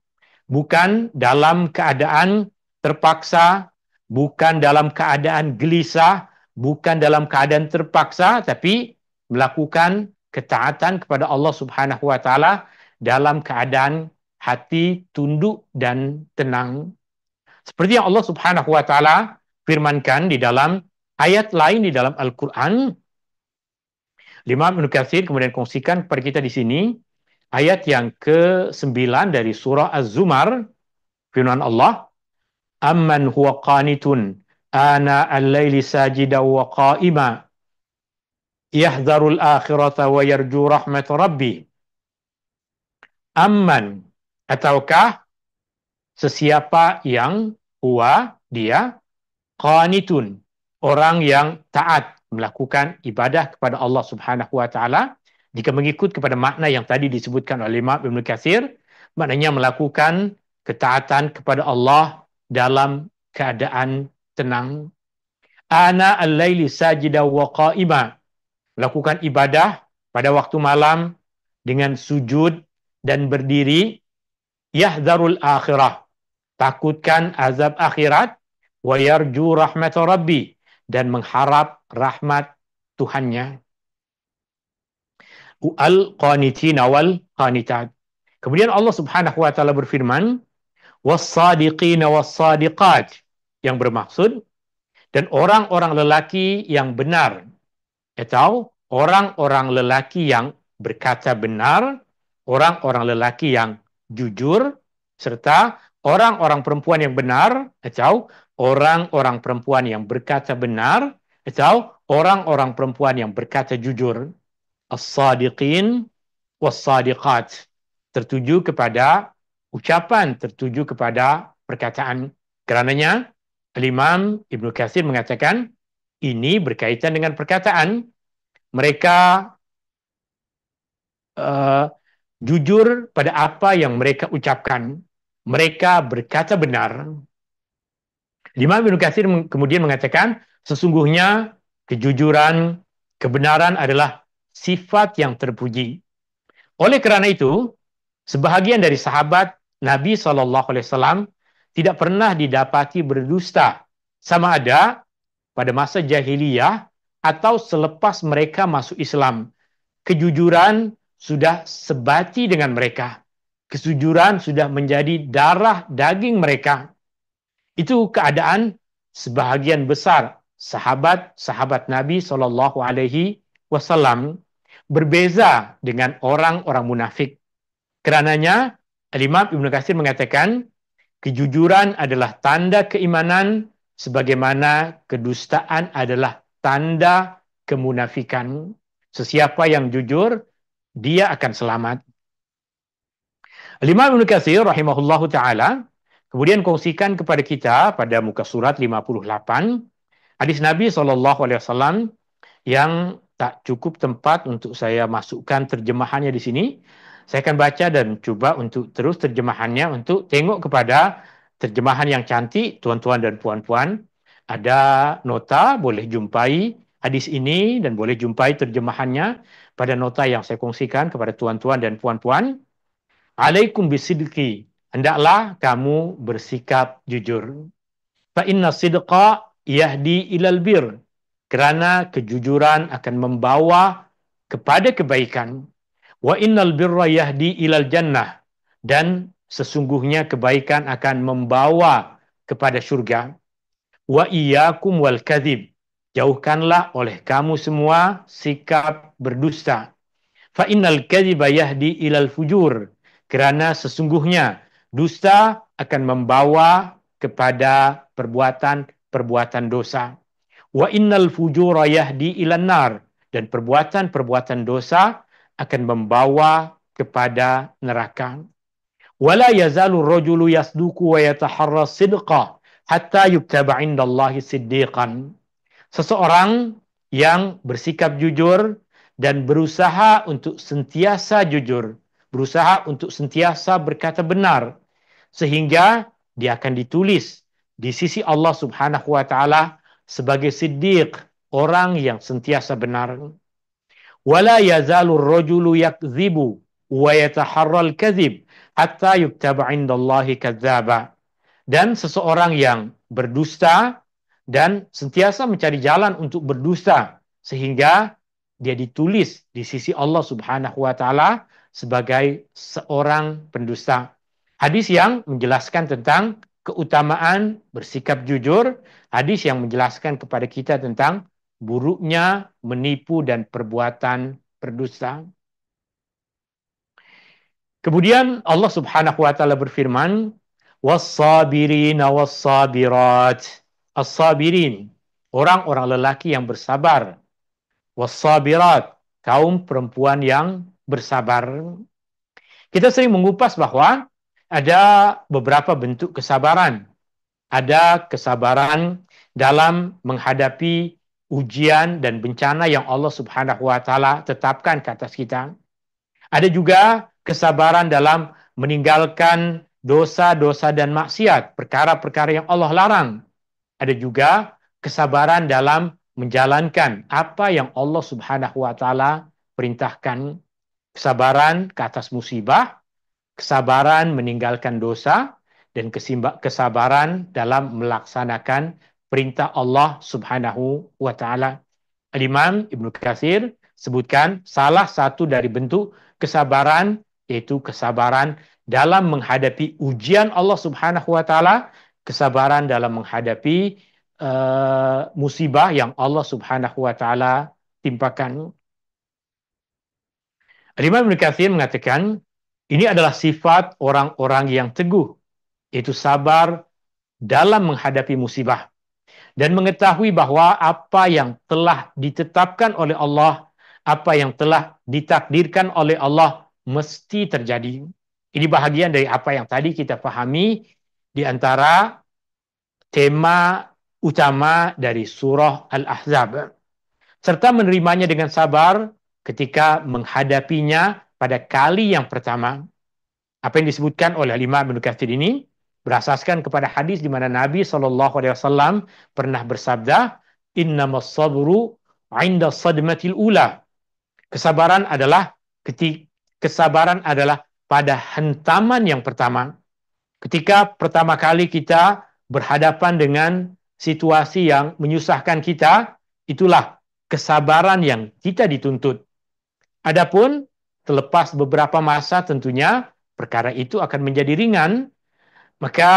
bukan dalam keadaan terpaksa, bukan dalam keadaan gelisah, bukan dalam keadaan terpaksa, tapi melakukan ketaatan kepada Allah Subhanahu wa taala dalam keadaan hati tunduk dan tenang. Seperti yang Allah Subhanahu wa taala firmankan di dalam ayat lain di dalam Al-Qur'an. Imam Ibnu Katsir kemudian kongsikan kepada kita di sini ayat yang ke-9 dari surah Az-Zumar, firman Allah, amman huwa qanitun ana al-laili sajida wa qa'ima yahdharul akhirata wa yarju rahmat rabbi. Amman, ataukah sesiapa yang huwa dia qanitun, orang yang taat melakukan ibadah kepada Allah Subhanahu wa taala, jika mengikut kepada makna yang tadi disebutkan oleh Imam Ibnu Katsir, maknanya melakukan ketaatan kepada Allah dalam keadaan tenang. Ana al-laili sajida wa qa'ima, melakukan ibadah pada waktu malam dengan sujud dan berdiri. Yahdharul akhirah, takutkan azab akhirat. Wa yarju rahmat rabbi, dan mengharap rahmat Tuhannya. Al-qanitina wal qanitat. Kemudian Allah Subhanahu wa taala berfirman, was-sadiqina was-sadiqat, yang bermaksud dan orang-orang lelaki yang benar, atau orang-orang lelaki yang berkata benar, orang-orang lelaki yang jujur, serta orang-orang perempuan yang benar, atau orang-orang perempuan yang berkata benar, atau orang-orang perempuan yang berkata jujur. As-sadiqin was-sadiqat, tertuju kepada ucapan, tertuju kepada perkataan. Karenanya Imam Ibnu Katsir mengatakan ini berkaitan dengan perkataan. Mereka jujur pada apa yang mereka ucapkan. Mereka berkata benar. Imam Ibnu Katsir kemudian mengatakan, sesungguhnya kejujuran, kebenaran adalah sifat yang terpuji. Oleh kerana itu, sebahagian dari sahabat Nabi SAW tidak pernah didapati berdusta, sama ada pada masa jahiliyah atau selepas mereka masuk Islam. Kejujuran sudah sebati dengan mereka. Kejujuran sudah menjadi darah daging mereka. Itu keadaan sebahagian besar sahabat-sahabat Nabi SAW, berbeza dengan orang-orang munafik. Kerananya, Imam Ibnu Katsir mengatakan, kejujuran adalah tanda keimanan, sebagaimana kedustaan adalah tanda kemunafikan. Sesiapa yang jujur, dia akan selamat. Imam Ibnu Katsir rahimahullahu taala kemudian kongsikan kepada kita pada muka surat 58 hadis Nabi SAW yang tak cukup tempat untuk saya masukkan terjemahannya di sini. Saya akan baca dan coba untuk terus terjemahannya, untuk tengok kepada terjemahan yang cantik, tuan-tuan dan puan-puan. Ada nota, boleh jumpai hadis ini dan boleh jumpai terjemahannya pada nota yang saya kongsikan kepada tuan-tuan dan puan-puan. Alaikum bisidqi, hendaklah kamu bersikap jujur. Fa inna sidqa yahdi ilal bir, kerana kejujuran akan membawa kepada kebaikan. Wa innal birra yahdi ilal jannah, dan sesungguhnya kebaikan akan membawa kepada syurga. Wa iyyakum wal kadhib, jauhkanlah oleh kamu semua sikap berdusta. Fa innal kadhiba yahdi ilal fujur, kerana sesungguhnya dusta akan membawa kepada perbuatan-perbuatan dosa. Wa innal fujura yahdi ilan nar. Dan perbuatan-perbuatan dosa akan membawa kepada neraka. Wala yazalu rajulu yasduku wa yataharra sidqa hatta yuktaba indallahi siddiqan. Seseorang yang bersikap jujur dan berusaha untuk sentiasa jujur, berusaha untuk sentiasa berkata benar, sehingga dia akan ditulis di sisi Allah Subhanahu wa taala sebagai siddiq, orang yang sentiasa benar. Wala yazalu ar-rajulu yakdzibu wa yataharra al-kadzib hatta yuktaba 'indallahi kadzdzaba. Dan seseorang yang berdusta dan sentiasa mencari jalan untuk berdusta sehingga dia ditulis di sisi Allah Subhanahu wa taala sebagai seorang pendusta. Hadis yang menjelaskan tentang keutamaan bersikap jujur, hadis yang menjelaskan kepada kita tentang buruknya menipu dan perbuatan berdusta. Kemudian Allah Subhanahu wa taala berfirman, was-sabirin was-sabirat. As-sabirin, orang-orang lelaki yang bersabar. Was-sabirat, kaum perempuan yang bersabar. Kita sering mengupas bahwa ada beberapa bentuk kesabaran. Ada kesabaran dalam menghadapi ujian dan bencana yang Allah Subhanahu wa taala tetapkan ke atas kita. Ada juga kesabaran dalam meninggalkan dosa-dosa dan maksiat, perkara-perkara yang Allah larang. Ada juga kesabaran dalam menjalankan apa yang Allah Subhanahu wa taala perintahkan. Kesabaran ke atas musibah, kesabaran meninggalkan dosa, dan kesabaran dalam melaksanakan perintah Allah Subhanahu wa taala. Al-Imam Ibnu Katsir sebutkan salah satu dari bentuk kesabaran yaitu kesabaran dalam menghadapi ujian Allah Subhanahu wa taala, kesabaran dalam menghadapi musibah yang Allah Subhanahu wa taala timpakan. Al-Imam Ibnu Katsir mengatakan ini adalah sifat orang-orang yang teguh, yaitu sabar dalam menghadapi musibah dan mengetahui bahwa apa yang telah ditetapkan oleh Allah, apa yang telah ditakdirkan oleh Allah mesti terjadi. Ini bahagian dari apa yang tadi kita pahami di antara tema utama dari surah Al-Ahzab. Serta menerimanya dengan sabar ketika menghadapinya pada kali yang pertama. Apa yang disebutkan oleh Imam Ibnu Katsir ini berasaskan kepada hadis di mana Nabi SAW pernah bersabda, "Innamas sabru 'inda sadmatil ula." Kesabaran adalah pada hentaman yang pertama. Ketika pertama kali kita berhadapan dengan situasi yang menyusahkan kita, itulah kesabaran yang kita dituntut. Adapun terlepas beberapa masa tentunya perkara itu akan menjadi ringan, maka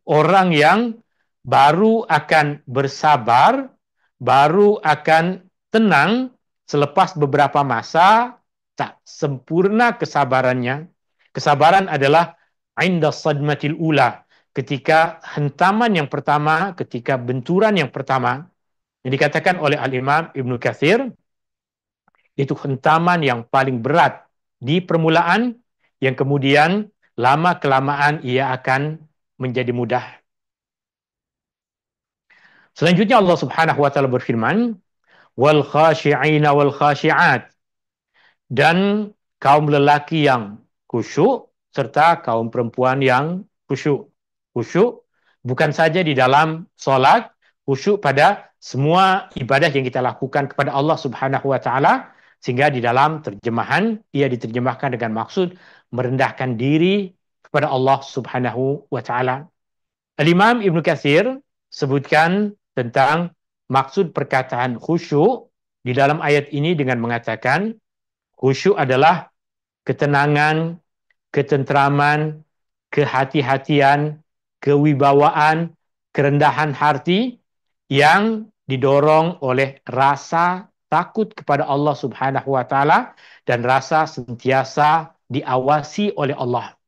orang yang baru akan bersabar, baru akan tenang selepas beberapa masa, tak sempurna kesabarannya. Kesabaran adalah inda sadmatil ula, ketika hentaman yang pertama, ketika benturan yang pertama. Yang dikatakan oleh Al-Imam Ibnu Katsir, itu hentaman yang paling berat di permulaan, yang kemudian lama-kelamaan ia akan menjadi mudah. Selanjutnya Allah Subhanahu wa taala berfirman, wal khashi'ina wal khashi'at, dan kaum lelaki yang khusyuk serta kaum perempuan yang khusyuk. Khusyuk bukan saja di dalam solat, khusyuk pada semua ibadah yang kita lakukan kepada Allah Subhanahu wa taala, sehingga di dalam terjemahan ia diterjemahkan dengan maksud merendahkan diri kepada Allah Subhanahu wa taala. Al-Imam Ibnu Katsir sebutkan tentang maksud perkataan khusyuk di dalam ayat ini dengan mengatakan khusyuk adalah ketenangan, ketentraman, kehati-hatian, kewibawaan, kerendahan hati yang didorong oleh rasa takut kepada Allah Subhanahu wa taala dan rasa sentiasa diawasi oleh Allah.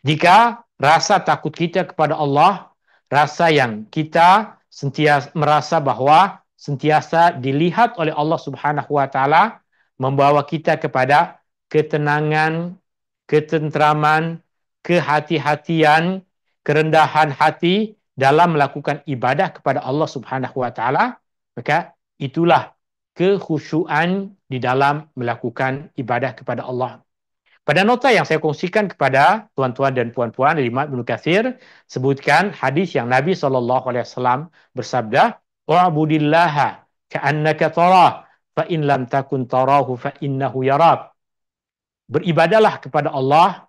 Jika rasa takut kita kepada Allah, rasa yang kita sentiasa merasa bahwa sentiasa dilihat oleh Allah Subhanahu wa taala, membawa kita kepada ketenangan, ketentraman, kehati-hatian, kerendahan hati dalam melakukan ibadah kepada Allah Subhanahu wa taala. Maka itulah kekhusyuan di dalam melakukan ibadah kepada Allah. Pada nota yang saya kongsikan kepada tuan-tuan dan puan-puan, Imam Ibnu Katsir sebutkan hadis yang Nabi SAW bersabda, "Wa'budillaha ka'annaka tarah, fa in lam takun tarahu fa innahu yarak." Beribadalah kepada Allah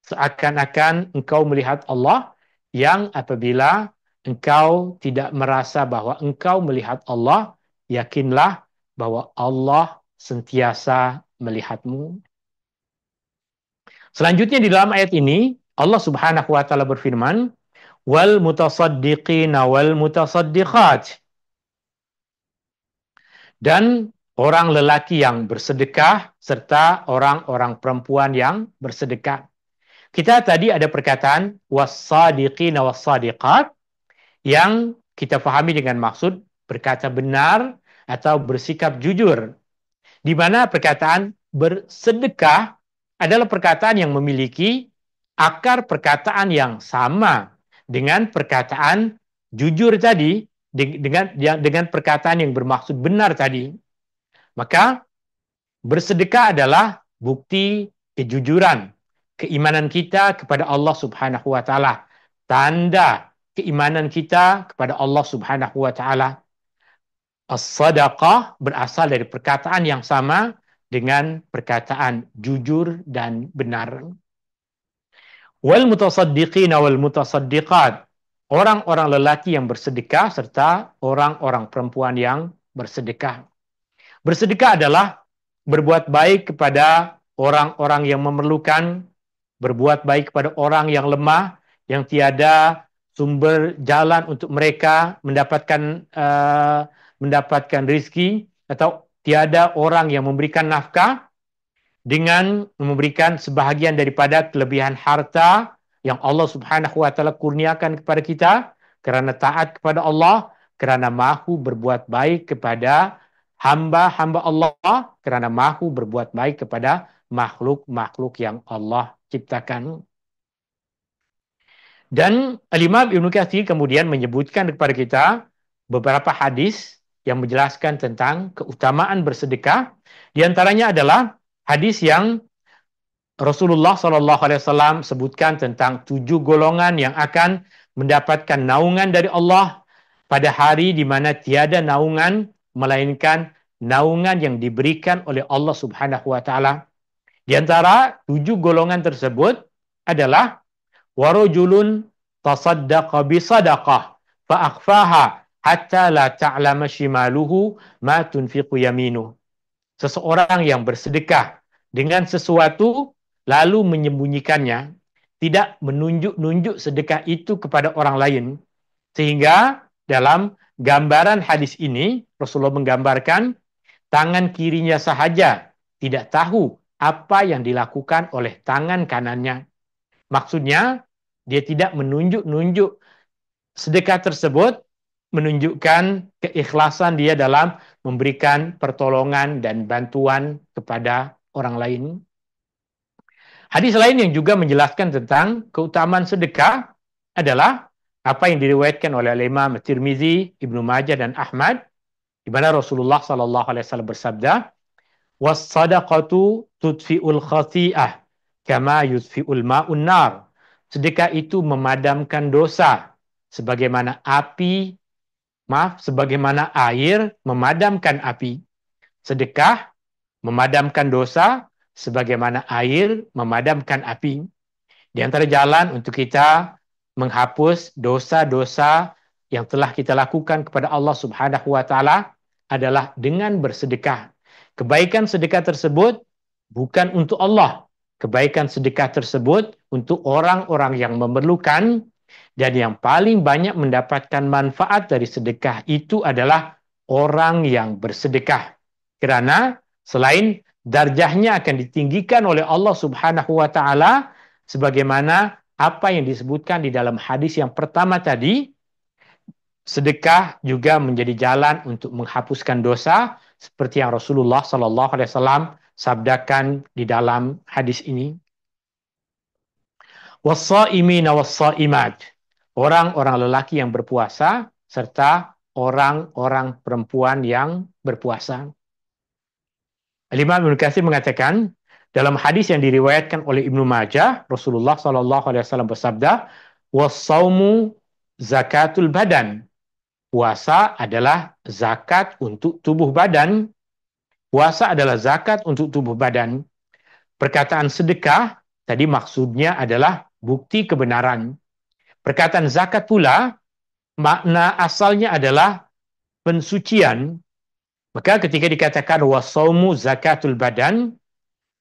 seakan-akan engkau melihat Allah, yang apabila engkau tidak merasa bahwa engkau melihat Allah, yakinlah bahwa Allah sentiasa melihatmu. Selanjutnya di dalam ayat ini Allah Subhanahu wa taala berfirman, wal mutasaddiqina wal mutasaddiqat, dan orang lelaki yang bersedekah serta orang-orang perempuan yang bersedekah. Kita tadi ada perkataan was-sadiqina was-sadiqat yang kita fahami dengan maksud berkata benar atau bersikap jujur. Di mana perkataan bersedekah adalah perkataan yang memiliki akar perkataan yang sama dengan perkataan jujur tadi, dengan perkataan yang bermaksud benar tadi. Maka bersedekah adalah bukti kejujuran, keimanan kita kepada Allah Subhanahu wa taala, tanda keimanan kita kepada Allah Subhanahu wa taala. As-sadaqah berasal dari perkataan yang sama dengan perkataan jujur dan benar. Wal mutasaddiqina wal mutasaddiqat, orang-orang lelaki yang bersedekah serta orang-orang perempuan yang bersedekah. Bersedekah adalah berbuat baik kepada orang-orang yang memerlukan, berbuat baik kepada orang yang lemah, yang tiada sumber jalan untuk mereka mendapatkan rizki, atau tiada orang yang memberikan nafkah, dengan memberikan sebahagian daripada kelebihan harta yang Allah Subhanahu wa taala kurniakan kepada kita kerana taat kepada Allah, kerana mahu berbuat baik kepada hamba-hamba Allah, kerana mahu berbuat baik kepada makhluk-makhluk yang Allah ciptakan. Dan Al-Imam Ibnu Katsir kemudian menyebutkan kepada kita beberapa hadis yang menjelaskan tentang keutamaan bersedekah. Di antaranya adalah hadis yang Rasulullah SAW sebutkan tentang 7 golongan yang akan mendapatkan naungan dari Allah pada hari di mana tiada naungan melainkan naungan yang diberikan oleh Allah Subhanahu wa taala. Di antara 7 golongan tersebut adalah warajulun tasaddaqa bisadaqah fa akhfaha hatta la ta'lama shimaluhu ma tunfiqu yaminuh. Seseorang yang bersedekah dengan sesuatu lalu menyembunyikannya, tidak menunjuk-nunjuk sedekah itu kepada orang lain. Sehingga dalam gambaran hadis ini Rasulullah menggambarkan tangan kirinya sahaja tidak tahu apa yang dilakukan oleh tangan kanannya. Maksudnya dia tidak menunjuk-nunjuk sedekah tersebut, menunjukkan keikhlasan dia dalam memberikan pertolongan dan bantuan kepada orang lain. Hadis lain yang juga menjelaskan tentang keutamaan sedekah adalah apa yang diriwayatkan oleh Imam Tirmizi, Ibnu Majah dan Ahmad, di mana Rasulullah SAW bersabda, "Was-sadaqatu tudfi'ul khati'ah kama yudfi'ul ma'un nar." Sedekah itu memadamkan dosa sebagaimana air memadamkan api. Sedekah memadamkan dosa sebagaimana air memadamkan api. Di antara jalan untuk kita menghapus dosa-dosa yang telah kita lakukan kepada Allah Subhanahu wa taala adalah dengan bersedekah. Kebaikan sedekah tersebut bukan untuk Allah. Kebaikan sedekah tersebut untuk orang-orang yang memerlukan, dan yang paling banyak mendapatkan manfaat dari sedekah itu adalah orang yang bersedekah. Kerana selain darjahnya akan ditinggikan oleh Allah Subhanahu wa taala sebagaimana apa yang disebutkan di dalam hadis yang pertama tadi, Sedekah juga menjadi jalan untuk menghapuskan dosa seperti yang Rasulullah Sallallahu Alaihi Wasallam sabdakan di dalam hadis ini. Was-saimina was-saimat. Orang-orang lelaki yang berpuasa serta orang-orang perempuan yang berpuasa. Imam Ibnu Katsir mengatakan dalam hadis yang diriwayatkan oleh Ibnu Majah, Rasulullah Sallallahu Alaihi Wasallam bersabda, "Was-saumu zakatul badan." Puasa adalah zakat untuk tubuh badan. Puasa adalah zakat untuk tubuh badan. Perkataan sedekah tadi maksudnya adalah bukti kebenaran. Perkataan zakat pula makna asalnya adalah pensucian. Maka ketika dikatakan wasaumu zakatul badan,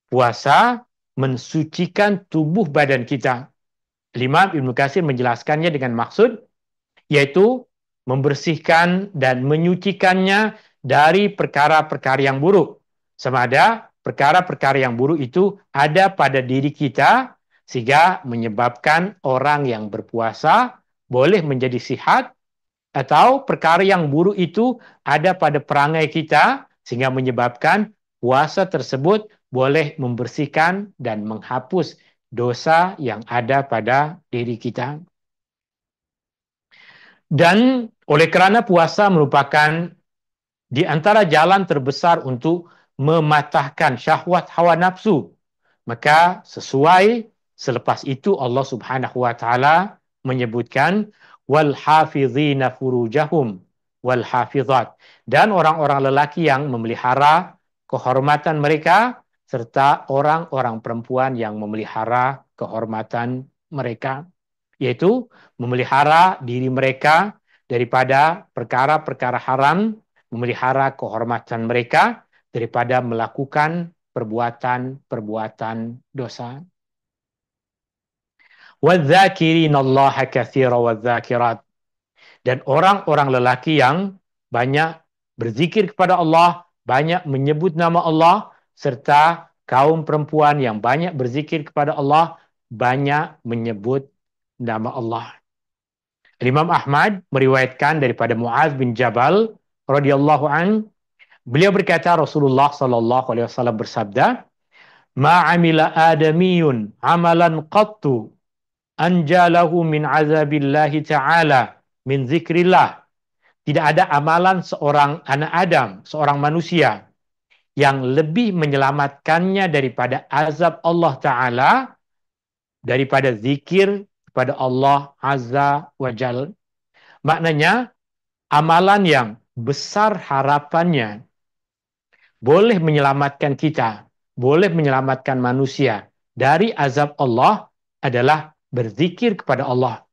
puasa mensucikan tubuh badan kita. Imam Ibnu Katsir menjelaskannya dengan maksud yaitu membersihkan dan menyucikannya dari perkara-perkara yang buruk. Sama ada perkara-perkara yang buruk itu ada pada diri kita sehingga menyebabkan orang yang berpuasa boleh menjadi sihat, atau perkara yang buruk itu ada pada perangai kita sehingga menyebabkan puasa tersebut boleh membersihkan dan menghapus dosa yang ada pada diri kita. Dan oleh kerana puasa merupakan di antara jalan terbesar untuk mematahkan syahwat hawa nafsu, maka sesuai selepas itu Allah Subhanahu wa taala menyebutkan wal hafizina furujahum wal hafizat, dan orang-orang lelaki yang memelihara kehormatan mereka serta orang-orang perempuan yang memelihara kehormatan mereka, yaitu memelihara diri mereka daripada perkara-perkara haram, memelihara kehormatan mereka daripada melakukan perbuatan-perbuatan dosa. Wadzakirinallaha katsira wadzakirat, dan orang-orang lelaki yang banyak berzikir kepada Allah, banyak menyebut nama Allah, serta kaum perempuan yang banyak berzikir kepada Allah, banyak menyebut nama Allah. Imam Ahmad meriwayatkan daripada Muaz bin Jabal radhiyallahu an, beliau berkata Rasulullah sallallahu alaihi wasallam bersabda, "Ma 'amila adamiyun 'amalan qattu anjalahu min 'azabillahi ta'ala min zikrillah." Tidak ada amalan seorang anak Adam, seorang manusia yang lebih menyelamatkannya daripada azab Allah Ta'ala daripada zikir kepada Allah Azza wa Jal. Maknanya, amalan yang besar harapannya boleh menyelamatkan kita, boleh menyelamatkan manusia dari azab Allah adalah berzikir kepada Allah.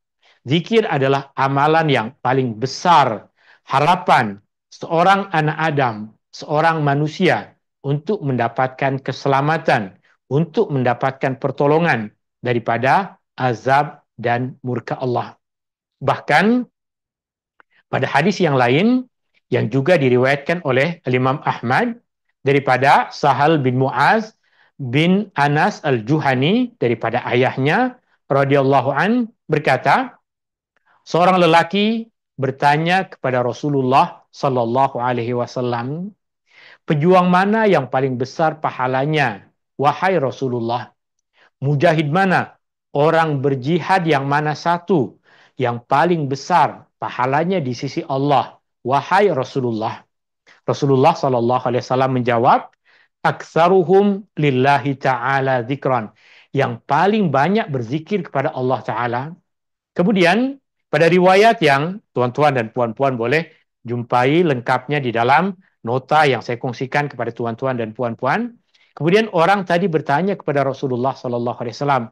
Zikir adalah amalan yang paling besar harapan seorang anak Adam, seorang manusia untuk mendapatkan keselamatan, untuk mendapatkan pertolongan daripada azab dan murka Allah. Bahkan pada hadis yang lain yang juga diriwayatkan oleh Imam Ahmad daripada Sahal bin Muaz bin Anas al-Juhani daripada ayahnya radhiyallahu an berkata, seorang lelaki bertanya kepada Rasulullah sallallahu alaihi wasallam, "Pejuang mana yang paling besar pahalanya, wahai Rasulullah? Mujahid mana? Orang berjihad yang mana satu yang paling besar pahalanya di sisi Allah, wahai Rasulullah?" Rasulullah sallallahu alaihi wasallam menjawab, "Aktsaruhum lillahi ta'ala dzikran." Yang paling banyak berzikir kepada Allah Ta'ala. Kemudian pada riwayat yang tuan-tuan dan puan-puan boleh jumpai lengkapnya di dalam nota yang saya kongsikan kepada tuan-tuan dan puan-puan. Kemudian orang tadi bertanya kepada Rasulullah sallallahu alaihi wasallam,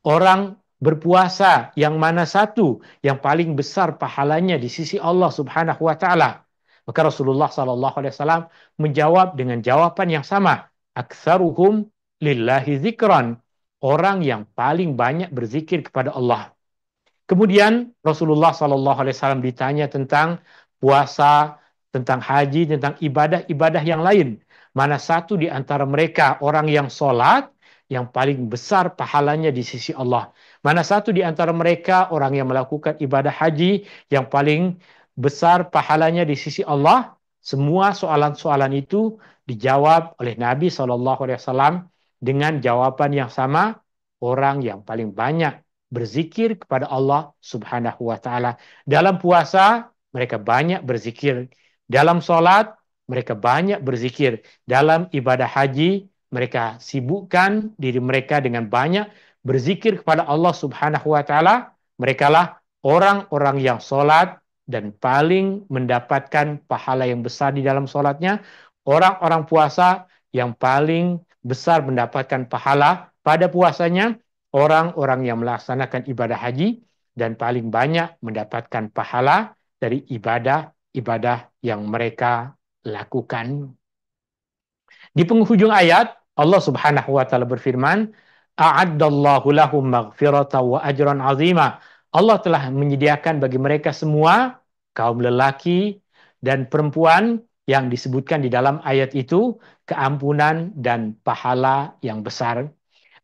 orang berpuasa yang mana satu yang paling besar pahalanya di sisi Allah Subhanahu wa taala? Maka Rasulullah sallallahu alaihi wasallam menjawab dengan jawaban yang sama, aktsaruhum lillahi dzikran, orang yang paling banyak berzikir kepada Allah. Kemudian Rasulullah sallallahu alaihi wasallam ditanya tentang puasa, tentang haji, tentang ibadah-ibadah yang lain. Mana satu di antara mereka orang yang sholat yang paling besar pahalanya di sisi Allah? Mana satu di antara mereka orang yang melakukan ibadah haji yang paling besar pahalanya di sisi Allah. Semua soalan-soalan itu dijawab oleh Nabi SAW dengan jawaban yang sama. Orang yang paling banyak berzikir kepada Allah Subhanahu wa Ta'ala. Dalam puasa, mereka banyak berzikir. Dalam sholat, mereka banyak berzikir. Dalam ibadah haji, mereka sibukkan diri mereka dengan banyak berzikir kepada Allah Subhanahu wa Ta'ala. Mereka lah orang-orang yang sholat dan paling mendapatkan pahala yang besar di dalam sholatnya. Orang-orang puasa yang paling besar mendapatkan pahala pada puasanya. Orang-orang yang melaksanakan ibadah haji dan paling banyak mendapatkan pahala dari ibadah-ibadah yang mereka lakukan. Di penghujung ayat, Allah Subhanahu wa taala berfirman, "A'addallahu lahum maghfiratan wa ajran 'azima." Allah telah menyediakan bagi mereka semua, kaum lelaki dan perempuan yang disebutkan di dalam ayat itu, keampunan dan pahala yang besar.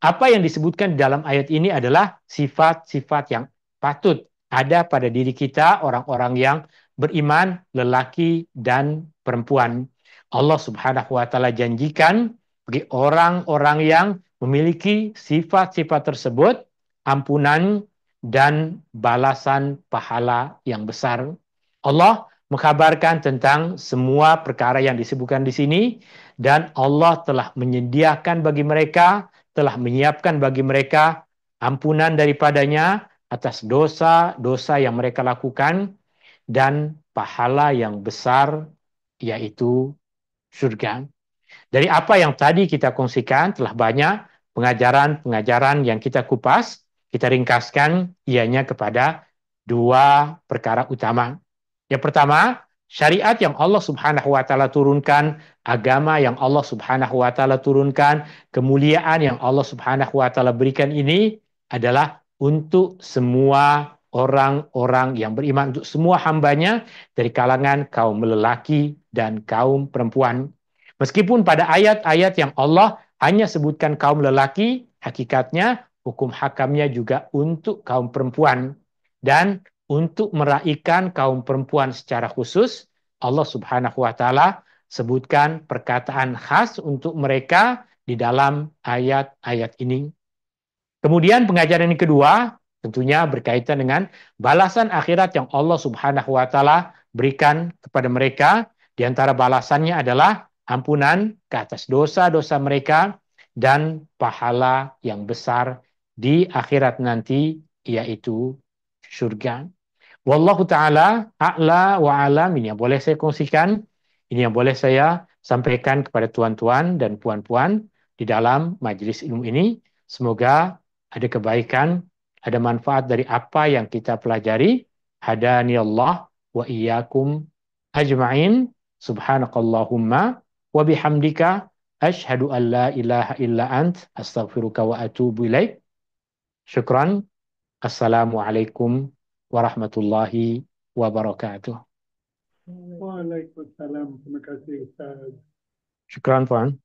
Apa yang disebutkan di dalam ayat ini adalah sifat-sifat yang patut ada pada diri kita, orang-orang yang beriman, lelaki dan perempuan. Allah Subhanahu wa taala janjikan bagi orang-orang yang memiliki sifat-sifat tersebut ampunan dan balasan pahala yang besar. Allah mengkabarkan tentang semua perkara yang disebutkan di sini dan Allah telah menyediakan bagi mereka, telah menyiapkan bagi mereka ampunan daripadanya atas dosa-dosa yang mereka lakukan dan pahala yang besar yaitu surga. Dari apa yang tadi kita kongsikan telah banyak pengajaran-pengajaran yang kita kupas, kita ringkaskan ianya kepada dua perkara utama. Yang pertama, syariat yang Allah Subhanahu wa taala turunkan, agama yang Allah Subhanahu wa taala turunkan, kemuliaan yang Allah Subhanahu wa taala berikan ini adalah untuk semua orang-orang yang beriman, untuk semua hambanya dari kalangan kaum lelaki dan kaum perempuan. Meskipun pada ayat-ayat yang Allah hanya sebutkan kaum lelaki, hakikatnya hukum hakamnya juga untuk kaum perempuan. Dan untuk meraihkan kaum perempuan secara khusus, Allah Subhanahu wa taala sebutkan perkataan khas untuk mereka di dalam ayat-ayat ini. Kemudian pengajaran yang kedua tentunya berkaitan dengan balasan akhirat yang Allah Subhanahu wa taala berikan kepada mereka. Di antara balasannya adalah ampunan ke atas dosa-dosa mereka dan pahala yang besar di akhirat nanti yaitu surga. Wallahu taala a'la wa alam. Ini yang boleh saya kongsikan, ini yang boleh saya sampaikan kepada tuan-tuan dan puan-puan di dalam majelis ilmu ini. Semoga ada kebaikan, ada manfaat dari apa yang kita pelajari. Hadani Allah wa iyyakum ajma'in. Subhanakallahumma wa bihamdika asyhadu an la ilaha illa ant astaghfiruka wa atubu ilaik. Syukran. Assalamualaikum warahmatullahi wabarakatuh. Waalaikumsalam. Terima kasih Ustaz. Syukran, Puan.